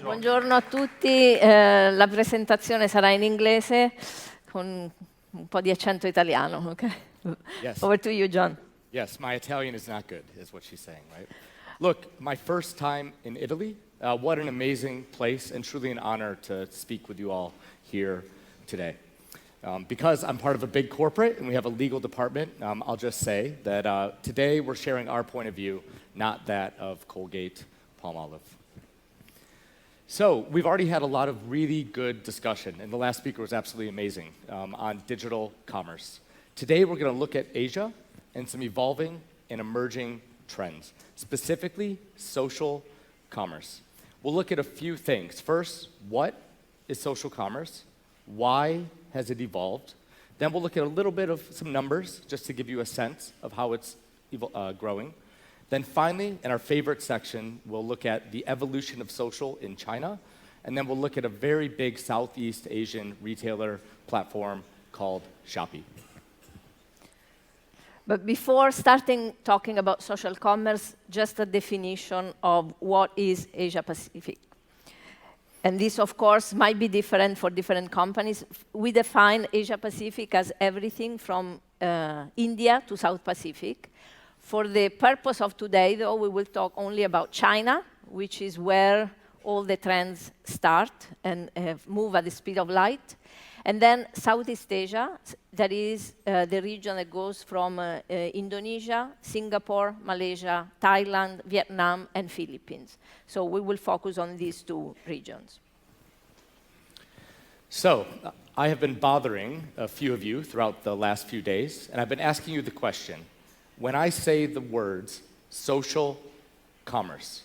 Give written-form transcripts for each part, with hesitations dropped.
Buongiorno a tutti, la presentazione sarà in inglese con un po' di accento italiano, okay? Yes. Over to you, John. Yes, my Italian is not good, is what she's saying, right? Look, my first time in Italy, what an amazing place and truly an honor to speak with you all here today. Because I'm part of a big corporate and we have a legal department, I'll just say that today we're sharing our point of view, not that of Colgate-Palmolive. So we've already had a lot of really good discussion, and the last speaker was absolutely amazing on digital commerce. Today we're going to look at Asia and some evolving and emerging trends, specifically social commerce. We'll look at a few things. First, what is social commerce? Why has it evolved? Then we'll look at a little bit of some numbers just to give you a sense of how it's growing. Then finally, in our favorite section, we'll look at the evolution of social in China, and then we'll look at a very big Southeast Asian retailer platform called Shopee. But before starting talking about social commerce, just a definition of what is Asia Pacific. And this, of course, might be different for different companies. We define Asia Pacific as everything from India to South Pacific. For the purpose of today, though, we will talk only about China, which is where all the trends start and move at the speed of light. And then Southeast Asia, that is the region that goes from Indonesia, Singapore, Malaysia, Thailand, Vietnam, and Philippines. So we will focus on these two regions. So I have been bothering a few of you throughout the last few days, and I've been asking you the question, when I say the words social commerce,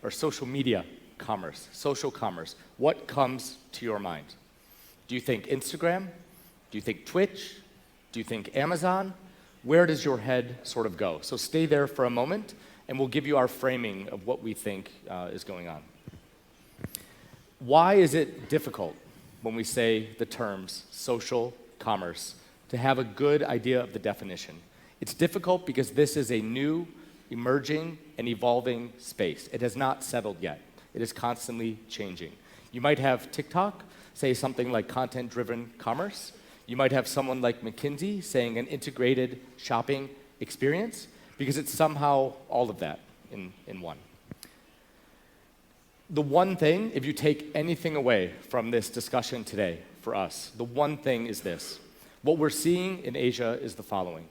or social media commerce, social commerce, what comes to your mind? Do you think Instagram? Do you think Twitch? Do you think Amazon? Where does your head sort of go? So stay there for a moment, and we'll give you our framing of what we think is going on. Why is it difficult when we say the terms social commerce to have a good idea of the definition? It's difficult because this is a new, emerging, and evolving space. It has not settled yet. It is constantly changing. You might have TikTok say something like content-driven commerce. You might have someone like McKinsey saying an integrated shopping experience, because it's somehow all of that in one. The one thing, if you take anything away from this discussion today for us, the one thing is this. What we're seeing in Asia is the following.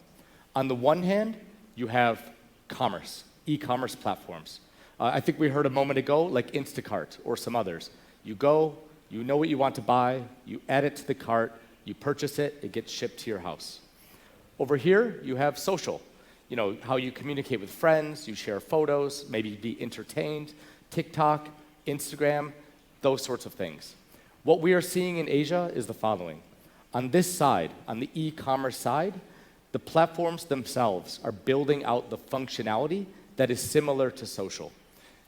On the one hand, you have commerce, e-commerce platforms. I think we heard a moment ago, like Instacart or some others. You go, you know what you want to buy, you add it to the cart, you purchase it, it gets shipped to your house. Over here, you have social. How you communicate with friends, you share photos, maybe be entertained, TikTok, Instagram, those sorts of things. What we are seeing in Asia is the following. On this side, on the e-commerce side, the platforms themselves are building out the functionality that is similar to social.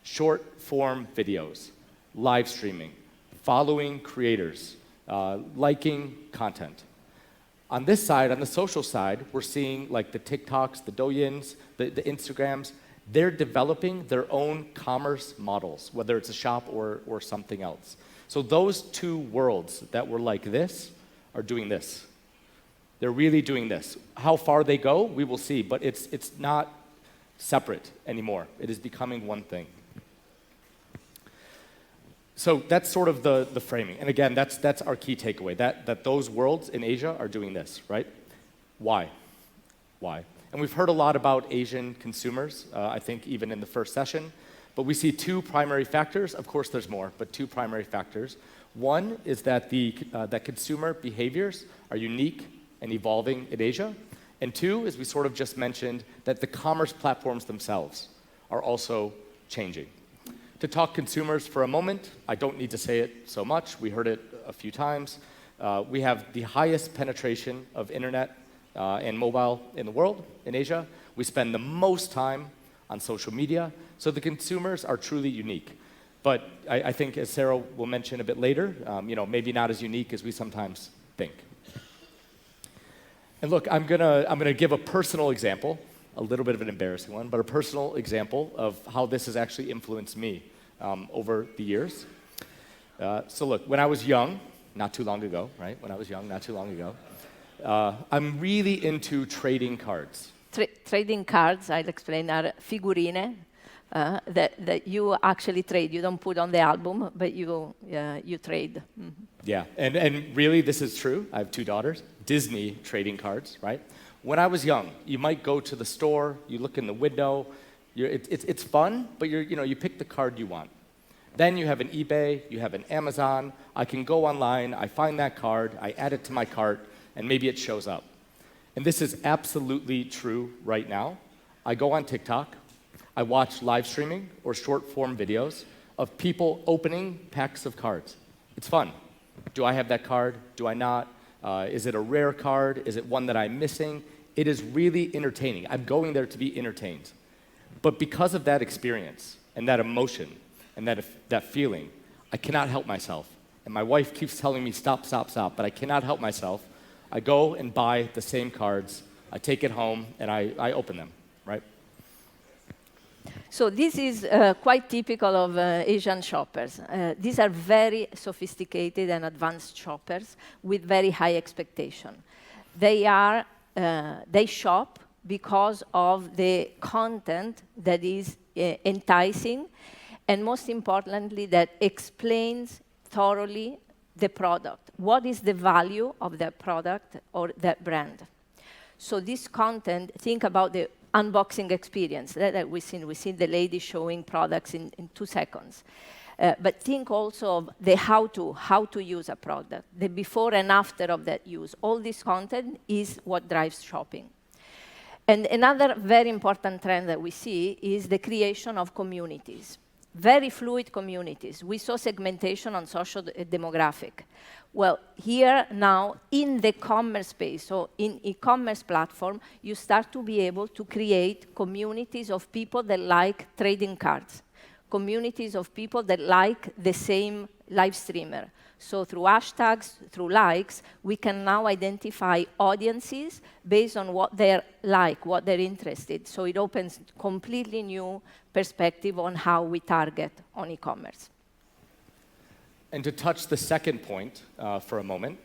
Short-form videos, live streaming, following creators, liking content. On this side, on the social side, we're seeing like the TikToks, the Douyins, the Instagrams. They're developing their own commerce models, whether it's a shop or something else. So those two worlds that were like this are doing this. They're really doing this. How far they go, we will see, but it's not separate anymore. It is becoming one thing. So that's sort of the framing. And again, that's our key takeaway, that those worlds in Asia are doing this, right? Why? And we've heard a lot about Asian consumers, I think even in the first session, but we see two primary factors. Of course, there's more, but two primary factors. One is that that consumer behaviors are unique and evolving in Asia. And two, as we sort of just mentioned, that the commerce platforms themselves are also changing. To talk consumers for a moment, I don't need to say it so much. We heard it a few times. We have the highest penetration of internet and mobile in the world, in Asia. We spend the most time on social media. So the consumers are truly unique. But I think, as Sara will mention a bit later, maybe not as unique as we sometimes think. And look, I'm gonna give a personal example, a little bit of an embarrassing one, but a personal example of how this has actually influenced me over the years. So look, when I was young, not too long ago, right? When I was young, not too long ago, I'm really into trading cards. Trading cards, I'll explain, are figurine that you actually trade. You don't put on the album, but you trade. Mm-hmm. Yeah, and really this is true. I have two daughters. Disney trading cards, right? When I was young, you might go to the store, you look in the window, it's fun, but you pick the card you want. Then you have an eBay, you have an Amazon. I can go online, I find that card, I add it to my cart, and maybe it shows up. And this is absolutely true right now. I go on TikTok, I watch live streaming or short form videos of people opening packs of cards. It's fun. Do I have that card? Do I not? Is it a rare card? Is it one that I'm missing? It is really entertaining. I'm going there to be entertained. But because of that experience and that emotion and that feeling, I cannot help myself. And my wife keeps telling me, stop, stop, stop, but I cannot help myself. I go and buy the same cards, I take it home, and I open them, right? So this is quite typical of Asian shoppers. These are very sophisticated and advanced shoppers with very high expectation. They shop because of the content that is enticing, and most importantly, that explains thoroughly the product. What is the value of that product or that brand? So this content, think about the unboxing experience that we've seen. We've seen the lady showing products in 2 seconds. But think also of the how to use a product, the before and after of that use. All this content is what drives shopping. And another very important trend that we see is the creation of communities. Very fluid communities. We saw segmentation on social demographic. Well, here now, in the commerce space, so in e-commerce platform, you start to be able to create communities of people that like trading cards, communities of people that like the same live streamer. So through hashtags, through likes, we can now identify audiences based on what they're like, what they're interested. So it opens completely new perspective on how we target on e-commerce. And to touch the second point for a moment,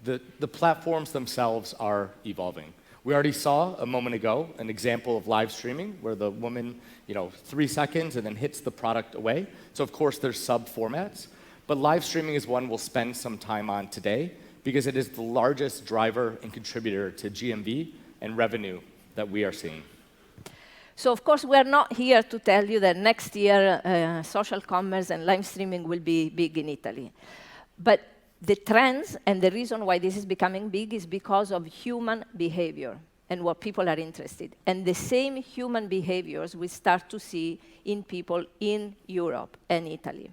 the platforms themselves are evolving. We already saw a moment ago an example of live streaming where the woman, 3 seconds and then hits the product away. So of course there's sub-formats, but live streaming is one we'll spend some time on today because it is the largest driver and contributor to GMV and revenue that we are seeing. So of course, we're not here to tell you that next year social commerce and live streaming will be big in Italy. But the trends and the reason why this is becoming big is because of human behavior and what people are interested. And the same human behaviors we start to see in people in Europe and Italy.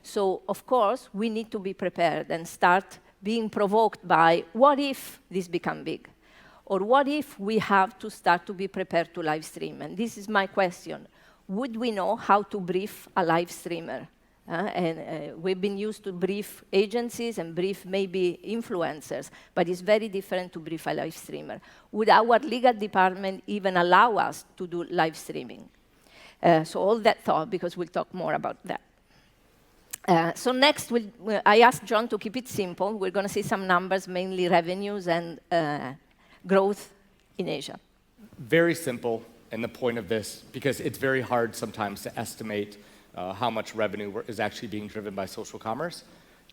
So of course, we need to be prepared and start being provoked by what if this become big? Or what if we have to start to be prepared to live stream? And this is my question. Would we know how to brief a live streamer? We've been used to brief agencies and brief maybe influencers, but it's very different to brief a live streamer. Would our legal department even allow us to do live streaming? So all that thought, because we'll talk more about that. So next, I asked John to keep it simple. We're going to see some numbers, mainly revenues and growth in Asia. Very simple, and the point of this, because it's very hard sometimes to estimate how much revenue is actually being driven by social commerce.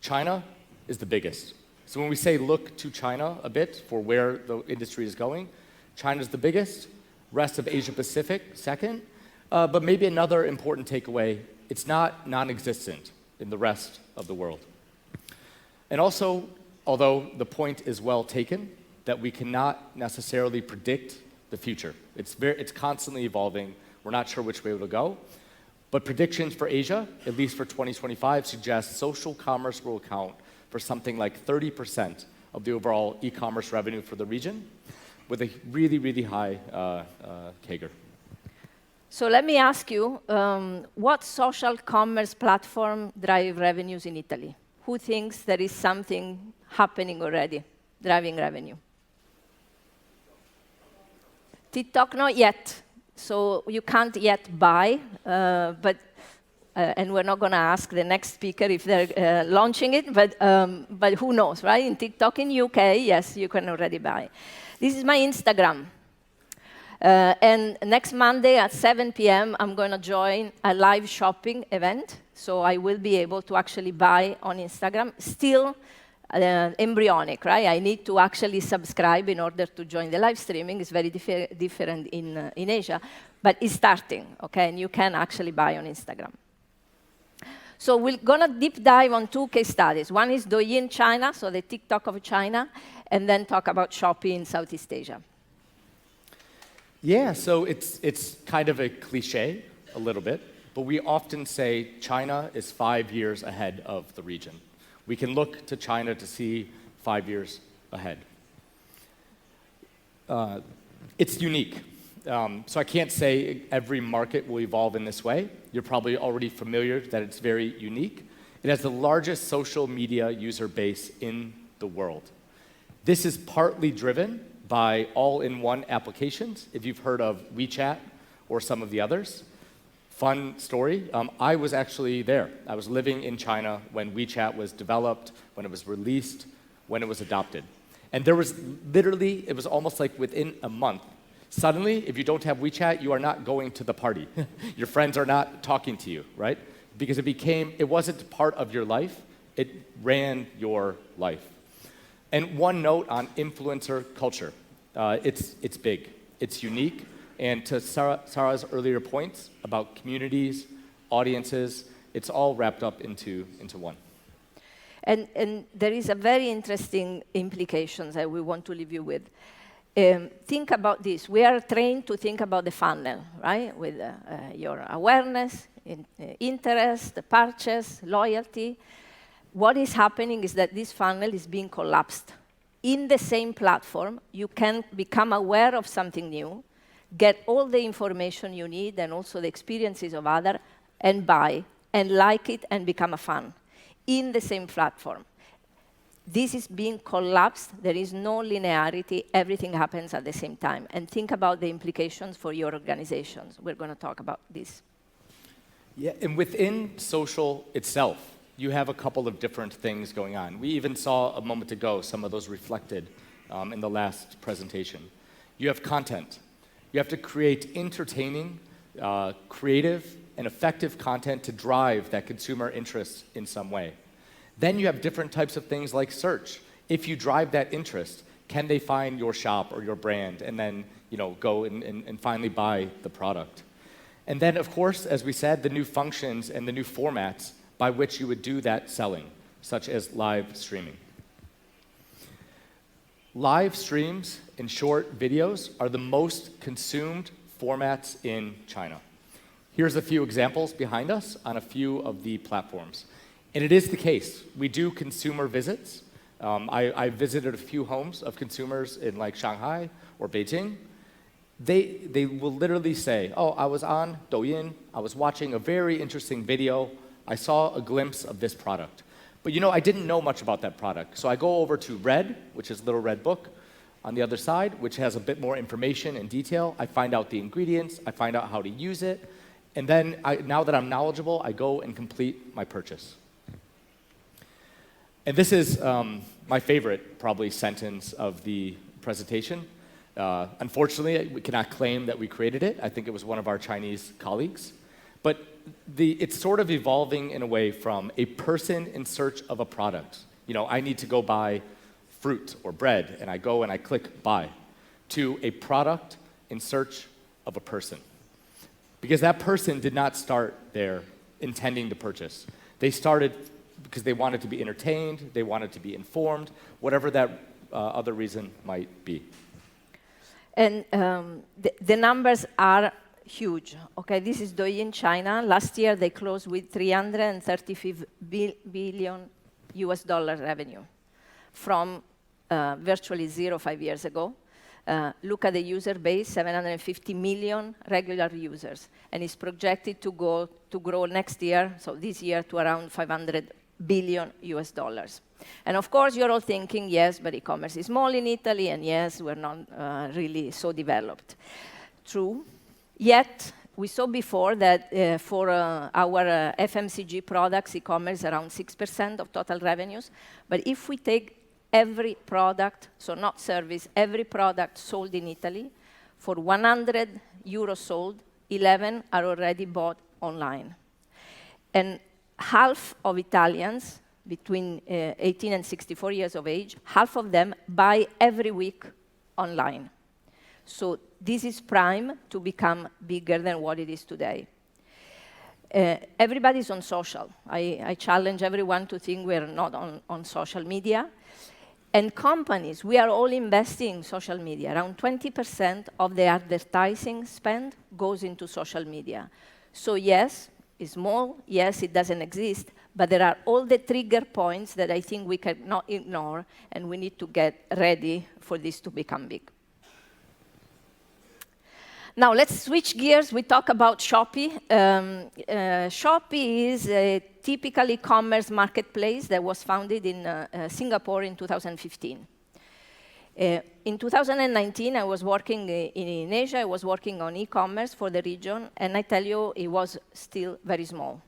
China is the biggest. So when we say look to China a bit for where the industry is going, China's the biggest, rest of Asia Pacific second, but maybe another important takeaway, it's not non-existent in the rest of the world. And also, although the point is well taken, that we cannot necessarily predict the future. It's constantly evolving. We're not sure which way it'll go. But predictions for Asia, at least for 2025, suggest social commerce will account for something like 30% of the overall e-commerce revenue for the region, with a really, really high CAGR. So let me ask you, what social commerce platform drive revenues in Italy? Who thinks there is something happening already, driving revenue? TikTok, not yet. So you can't yet buy, but and we're not going to ask the next speaker if they're launching it, but who knows, right? In TikTok in UK, yes, you can already buy. This is my Instagram. And next Monday at 7 p.m., I'm going to join a live shopping event. So I will be able to actually buy on Instagram. Still embryonic, right? I need to actually subscribe in order to join the live streaming. It's very different in Asia. But it's starting, okay? And you can actually buy on Instagram. So we're going to deep dive on 2 case studies. One is Douyin China, so the TikTok of China, and then talk about Shopee in Southeast Asia. Yeah, so it's kind of a cliche, a little bit, but we often say China is 5 years ahead of the region. We can look to China to see 5 years ahead. It's unique. So I can't say every market will evolve in this way. You're probably already familiar that it's very unique. It has the largest social media user base in the world. This is partly driven by all-in-one applications, if you've heard of WeChat or some of the others. Fun story, I was actually there. I was living in China when WeChat was developed, when it was released, when it was adopted. And there was literally, it was almost like within a month, suddenly, if you don't have WeChat, you are not going to the party. Your friends are not talking to you, right? Because it wasn't part of your life, it ran your life. And one note on influencer culture. It's big, it's unique, and to Sara's earlier points about communities, audiences, it's all wrapped up into one. And there is a very interesting implications that we want to leave you with. Think about this. We are trained to think about the funnel, right? With your awareness, interest, purchase, loyalty. What is happening is that this funnel is being collapsed. In the same platform, you can become aware of something new, get all the information you need and also the experiences of others, and buy, and like it, and become a fan in the same platform. This is being collapsed. There is no linearity. Everything happens at the same time. And think about the implications for your organizations. We're going to talk about this. Yeah, and within social itself, you have a couple of different things going on. We even saw a moment ago some of those reflected in the last presentation. You have content. You have to create entertaining, creative, and effective content to drive that consumer interest in some way. Then you have different types of things like search. If you drive that interest, can they find your shop or your brand and then go and finally buy the product? And then, of course, as we said, the new functions and the new formats by which you would do that selling, such as live streaming. Live streams and short videos are the most consumed formats in China. Here's a few examples behind us on a few of the platforms. And it is the case. We do consumer visits. I visited a few homes of consumers in like Shanghai or Beijing. They will literally say, oh, I was on Douyin, I was watching a very interesting video, I saw a glimpse of this product. But I didn't know much about that product. So I go over to Red, which is Little Red Book, on the other side, which has a bit more information and detail. I find out the ingredients, I find out how to use it, and then now that I'm knowledgeable, I go and complete my purchase. And this is my favorite, probably, sentence of the presentation. Unfortunately, we cannot claim that we created it. I think it was one of our Chinese colleagues. But it's sort of evolving in a way from a person in search of a product. I need to go buy fruit or bread, and I go and I click buy, to a product in search of a person. Because that person did not start there intending to purchase. They started because they wanted to be entertained, they wanted to be informed, whatever that other reason might be. And the numbers are huge. Okay, this is Douyin China. Last year they closed with $335 billion revenue from virtually zero 5 years ago. Look at the user base, 750 million regular users, and it's projected to grow next year, so this year, to around $500 billion. And of course, you're all thinking, yes, but e-commerce is small in Italy, and yes, we're not really so developed. True. Yet, we saw before that for our FMCG products, e-commerce around 6% of total revenues. But if we take every product, so not service, every product sold in Italy, for 100 euros sold, 11 are already bought online. And half of Italians between 18 and 64 years of age, half of them buy every week online. So this is prime to become bigger than what it is today. Everybody's on social. I challenge everyone to think we're not on social media. And companies, we are all investing in social media. Around 20% of the advertising spend goes into social media. So yes, it's small, yes, it doesn't exist, but there are all the trigger points that I think we cannot ignore, and we need to get ready for this to become big. Now, let's switch gears. We talk about Shopee. Shopee is a typical e-commerce marketplace that was founded in Singapore in 2015. In 2019, I was working in Asia. I was working on e-commerce for the region, and I tell you, it was still very small.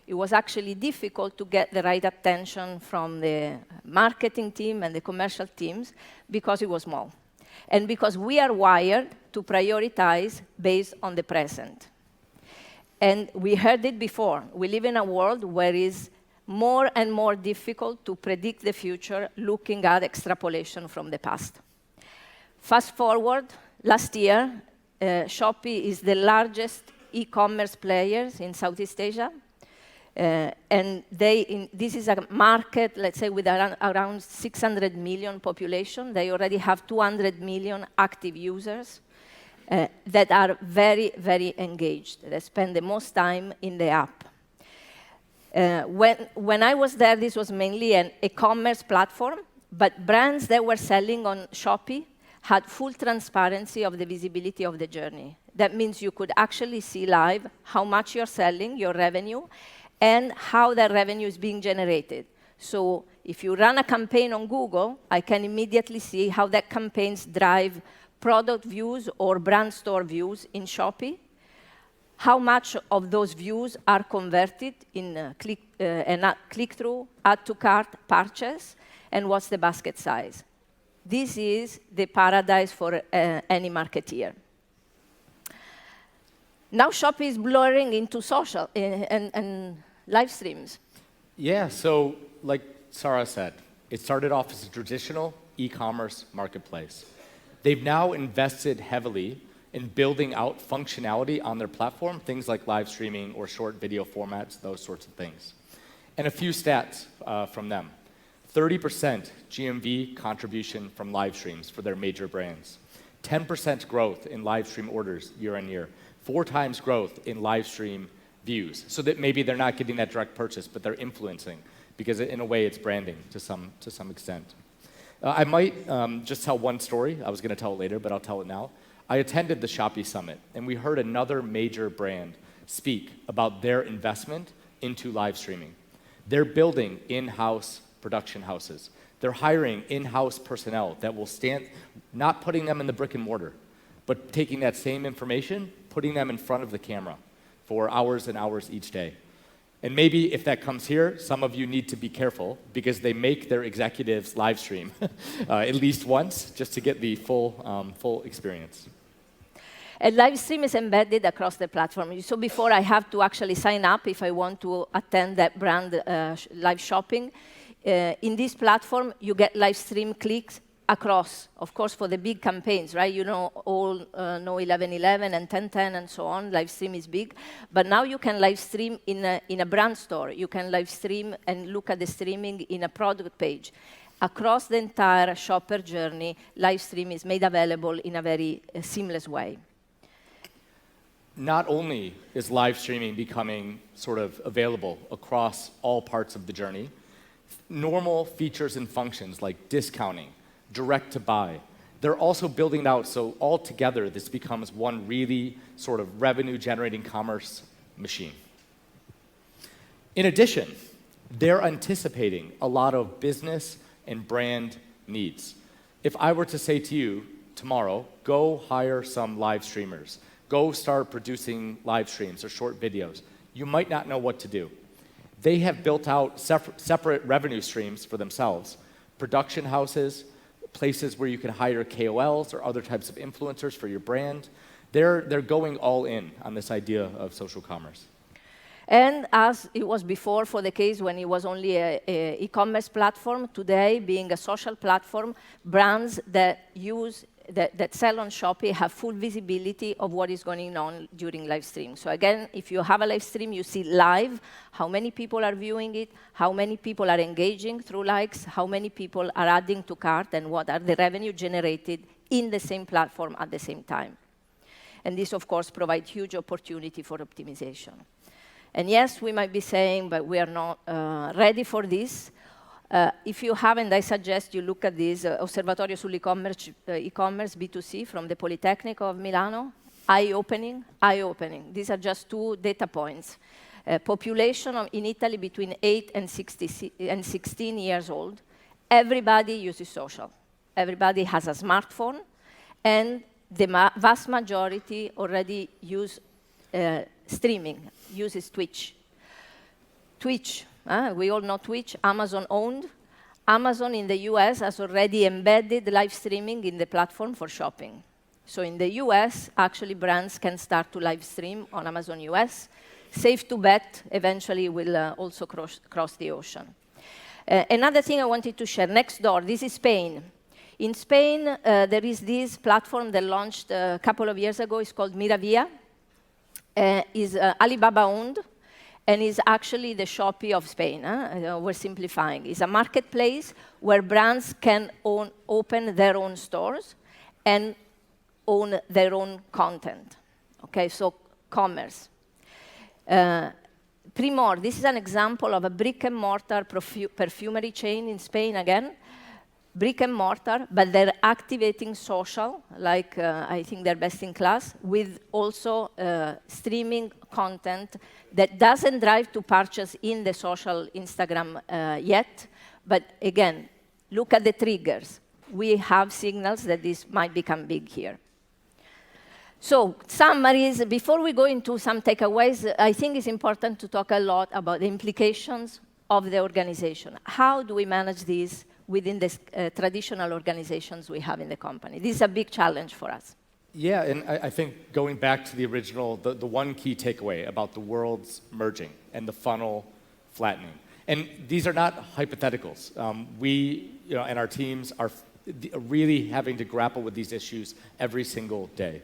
It was actually difficult to get the right attention from the marketing team and the commercial teams because it was small. And because we are wired to prioritize based on the present. And we heard it before. We live in a world where it is more and more difficult to predict the future looking at extrapolation from the past. Fast forward, last year, Shopee is the largest e-commerce player in Southeast Asia. And this is a market, let's say, with around 600 million population. They already have 200 million active users that are very, very engaged. They spend the most time in the app. When I was there, this was mainly an e-commerce platform, but brands that were selling on Shopee had full transparency of the visibility of the journey. That means you could actually see live how much you're selling, your revenue, and how that revenue is being generated. So if you run a campaign on Google, I can immediately see how that campaigns drive product views or brand store views in Shopee, how much of those views are converted in click-through, add-to-cart, purchase, and what's the basket size. This is the paradise for any marketeer. Now Shopee is blurring into social and live streams. Yeah, so like Sara said, it started off as a traditional e-commerce marketplace. They've now invested heavily in building out functionality on their platform, things like live streaming or short video formats, those sorts of things. And a few stats from them. 30% GMV contribution from live streams for their major brands. 10% growth in live stream orders year on year. 4 times growth in live stream views. So that maybe they're not getting that direct purchase, but they're influencing, because in a way it's branding to some extent. I might just tell one story. I was going to tell it later, but I'll tell it now. I attended the Shopee Summit, and we heard another major brand speak about their investment into live streaming. They're building in-house production houses. They're hiring in-house personnel that will stand, not putting them in the brick and mortar, but taking that same information, putting them in front of the camera for hours and hours each day. And maybe if that comes here, some of you need to be careful because they make their executives live stream at least once just to get the full experience. A live stream is embedded across the platform. So before I have to actually sign up if I want to attend that brand live shopping. In this platform, you get live stream clicks across, of course, for the big campaigns, right? You know, all know 11/11 and 10/10 and so on. Live stream is big. But now you can live stream in a brand store. You can live stream and look at the streaming in a product page. Across the entire shopper journey, live stream is made available in a very seamless way. Not only is live streaming becoming sort of available across all parts of the journey, normal features and functions like discounting, direct to buy, they're also building out so altogether this becomes one really sort of revenue generating commerce machine. In addition, they're anticipating a lot of business and brand needs. If I were to say to you tomorrow, go hire some live streamers, go start producing live streams or short videos. You might not know what to do. They have built out separate revenue streams for themselves. Production houses, places where you can hire KOLs or other types of influencers for your brand. They're going all in on this idea of social commerce. And as it was before for the case when it was only an e-commerce platform, today being a social platform, brands that sell on Shopee have full visibility of what is going on during live stream. So again, if you have a live stream, you see live how many people are viewing it, how many people are engaging through likes, how many people are adding to cart, and what are the revenue generated in the same platform at the same time. And this, of course, provides huge opportunity for optimization. And yes, we might be saying, but we are not ready for this. If you haven't, I suggest you look at this Osservatorio sull'e-commerce e-commerce B2C from the Polytechnic of Milano. Eye-opening, eye-opening. These are just 2 data points. Population in Italy between 8 and 16 years old. Everybody uses social. Everybody has a smartphone, and the vast majority already use streaming, uses Twitch. Twitch, we all know Twitch, Amazon owned. Amazon in the US has already embedded live streaming in the platform for shopping. So in the US, actually brands can start to live stream on Amazon US. Safe to bet, eventually will also cross the ocean. Another thing I wanted to share, next door, this is Spain. In Spain, there is this platform that launched a couple of years ago. It's called Miravia. Is Alibaba owned, and is actually the Shopee of Spain. We're simplifying. It's a marketplace where brands can open their own stores and own their own content. Okay, so commerce. Primor, this is an example of a brick-and-mortar perfumery chain in Spain again. Brick and mortar, but they're activating social, like I think they're best in class, with also streaming content that doesn't drive to purchase in the social Instagram yet. But again, look at the triggers. We have signals that this might become big here. So summaries, before we go into some takeaways, I think it's important to talk a lot about the implications of the organization. How do we manage these within the traditional organizations we have in the company? This is a big challenge for us. Yeah, and I think going back to the original, the one key takeaway about the worlds merging and the funnel flattening. And these are not hypotheticals. We, and our teams are really having to grapple with these issues every single day.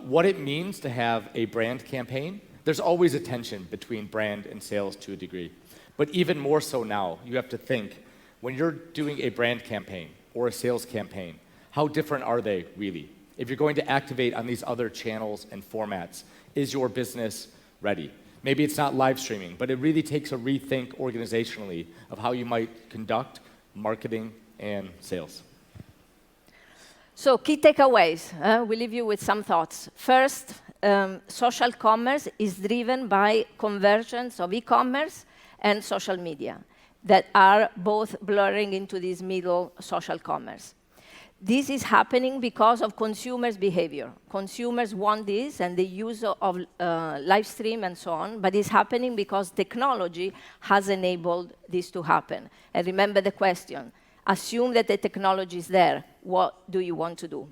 What it means to have a brand campaign, there's always a tension between brand and sales to a degree. But even more so now, you have to think, when you're doing a brand campaign or a sales campaign, how different are they really? If you're going to activate on these other channels and formats, is your business ready? Maybe it's not live streaming, but it really takes a rethink organizationally of how you might conduct marketing and sales. So key takeaways, we leave you with some thoughts. First, social commerce is driven by convergence of e-commerce and social media that are both blurring into this middle social commerce. This is happening because of consumers' behavior. Consumers want this and the use of live stream and so on, but it's happening because technology has enabled this to happen. And remember the question, assume that the technology is there, what do you want to do?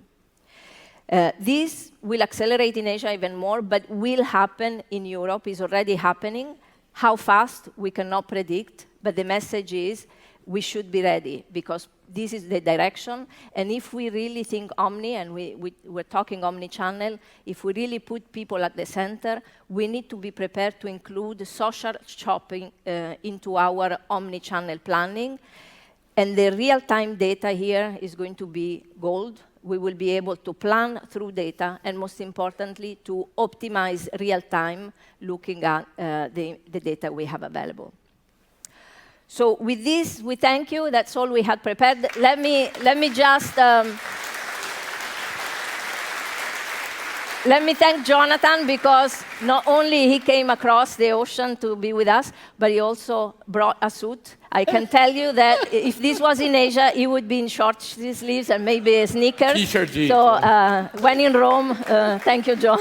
This will accelerate in Asia even more, but will happen in Europe, is already happening. How fast, we cannot predict, but the message is we should be ready because this is the direction. And if we really think omni, and we're talking omni-channel, if we really put people at the center, we need to be prepared to include social shopping into our omni-channel planning. And the real-time data here is going to be gold. We will be able to plan through data, and most importantly, to optimize real-time, looking at the data we have available. So with this, we thank you. That's all we had prepared. Let me just... let me thank Jonathan, because not only he came across the ocean to be with us, but he also brought a suit. I can tell you that if this was in Asia, he would be in short sleeves and maybe a sneaker. T-shirt, jeans. So when in Rome, thank you, John.